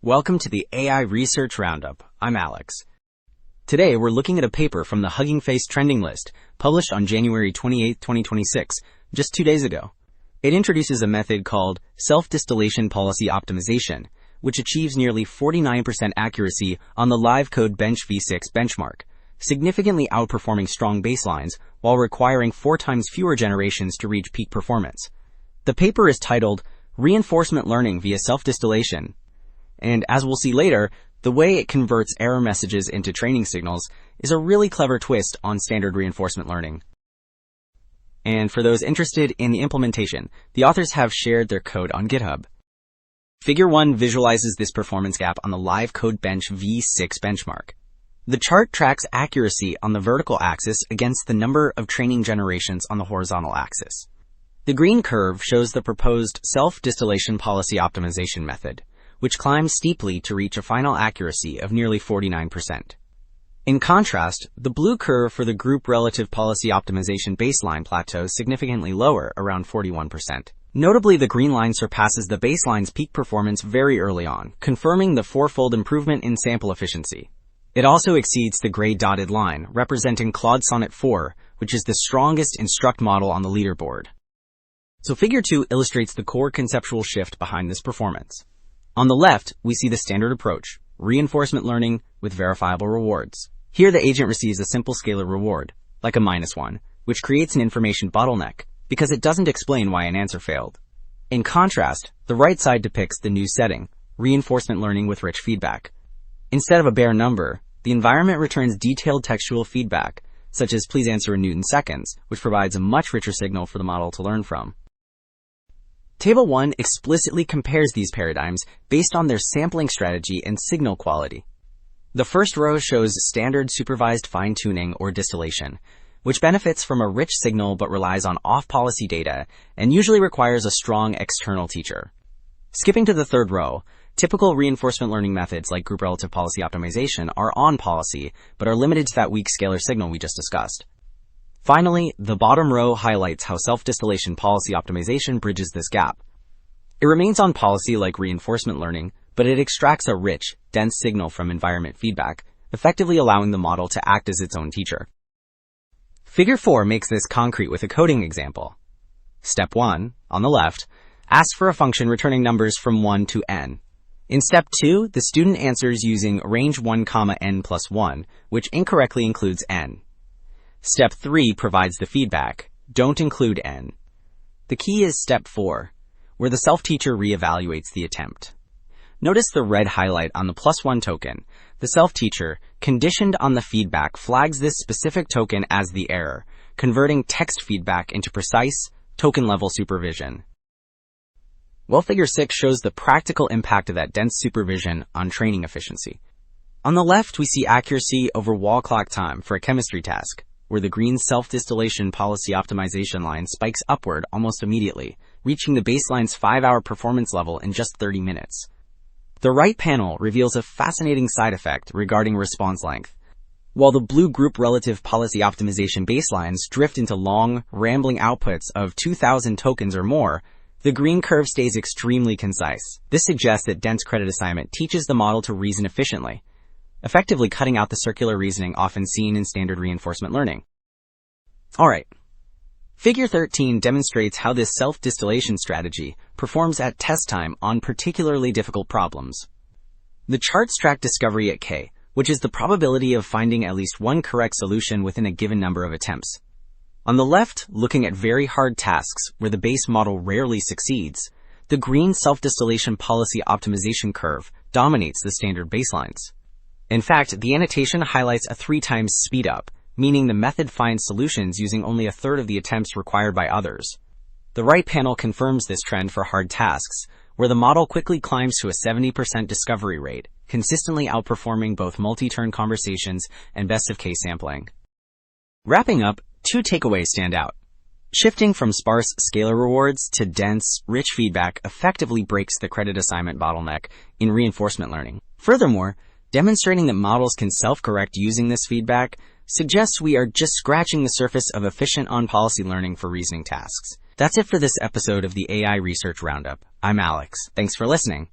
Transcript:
Welcome to the AI Research Roundup. I'm Alex. Today we're looking at a paper from the Hugging Face trending list, published on January 28, 2026, just 2 days ago. It introduces a method called Self-Distillation Policy Optimization, which achieves nearly 49% accuracy on the live code bench v6 benchmark, significantly outperforming strong baselines while requiring 4 times fewer generations to reach peak performance. The paper is titled Reinforcement Learning via Self-Distillation. And as we'll see later, the way it converts error messages into training signals is a really clever twist on standard reinforcement learning. And for those interested in the implementation, the authors have shared their code on GitHub. Figure 1 visualizes this performance gap on the live code bench v6 benchmark. The chart tracks accuracy on the vertical axis against the number of training generations on the horizontal axis. The green curve shows the proposed self-distillation policy optimization method, which climbs steeply to reach a final accuracy of nearly 49%. In contrast, the blue curve for the group relative policy optimization baseline plateaus significantly lower, around 41%. Notably, the green line surpasses the baseline's peak performance very early on, confirming the 4-fold improvement in sample efficiency. It also exceeds the gray dotted line, representing Claude Sonnet 4, which is the strongest instruct model on the leaderboard. So Figure 2 illustrates the core conceptual shift behind this performance. On the left, we see the standard approach, reinforcement learning with verifiable rewards. Here the agent receives a simple scalar reward, like a -1, which creates an information bottleneck, because it doesn't explain why an answer failed. In contrast, the right side depicts the new setting, reinforcement learning with rich feedback. Instead of a bare number, the environment returns detailed textual feedback, such as please answer in Newton seconds, which provides a much richer signal for the model to learn from. Table 1 explicitly compares these paradigms based on their sampling strategy and signal quality. The first row shows standard supervised fine-tuning or distillation, which benefits from a rich signal but relies on off-policy data and usually requires a strong external teacher. Skipping to the third row, typical reinforcement learning methods like group relative policy optimization are on policy but are limited to that weak scalar signal we just discussed. Finally, the bottom row highlights how self-distillation policy optimization bridges this gap. It remains on policy like reinforcement learning, but it extracts a rich, dense signal from environment feedback, effectively allowing the model to act as its own teacher. Figure 4 makes this concrete with a coding example. Step 1, on the left, asks for a function returning numbers from 1 to n. In step 2, the student answers using range 1, n plus 1, which incorrectly includes n. Step 3 provides the feedback, don't include n. The key is step 4, where the self-teacher reevaluates the attempt. Notice the red highlight on the +1 token. The self-teacher, conditioned on the feedback, flags this specific token as the error, converting text feedback into precise, token-level supervision. Well, Figure 6 shows the practical impact of that dense supervision on training efficiency. On the left, we see accuracy over wall clock time for a chemistry task, where the green self-distillation policy optimization line spikes upward almost immediately, reaching the baseline's 5-hour performance level in just 30 minutes. The right panel reveals a fascinating side effect regarding response length. While the blue group relative policy optimization baselines drift into long, rambling outputs of 2,000 tokens or more, the green curve stays extremely concise. This suggests that dense credit assignment teaches the model to reason efficiently, effectively cutting out the circular reasoning often seen in standard reinforcement learning. Alright, Figure 13 demonstrates how this self-distillation strategy performs at test time on particularly difficult problems. The charts track discovery at k, which is the probability of finding at least one correct solution within a given number of attempts. On the left, looking at very hard tasks where the base model rarely succeeds, the green self-distillation policy optimization curve dominates the standard baselines. In fact, the annotation highlights a 3 times speed up, meaning the method finds solutions using only a third of the attempts required by others. The right panel confirms this trend for hard tasks, where the model quickly climbs to a 70% discovery rate, consistently outperforming both multi-turn conversations and best-of-case sampling. Wrapping up, 2 takeaways stand out. Shifting from sparse scalar rewards to dense, rich feedback effectively breaks the credit assignment bottleneck in reinforcement learning. Furthermore, demonstrating that models can self-correct using this feedback suggests we are just scratching the surface of efficient on-policy learning for reasoning tasks. That's it for this episode of the AI Research Roundup. I'm Alex. Thanks for listening.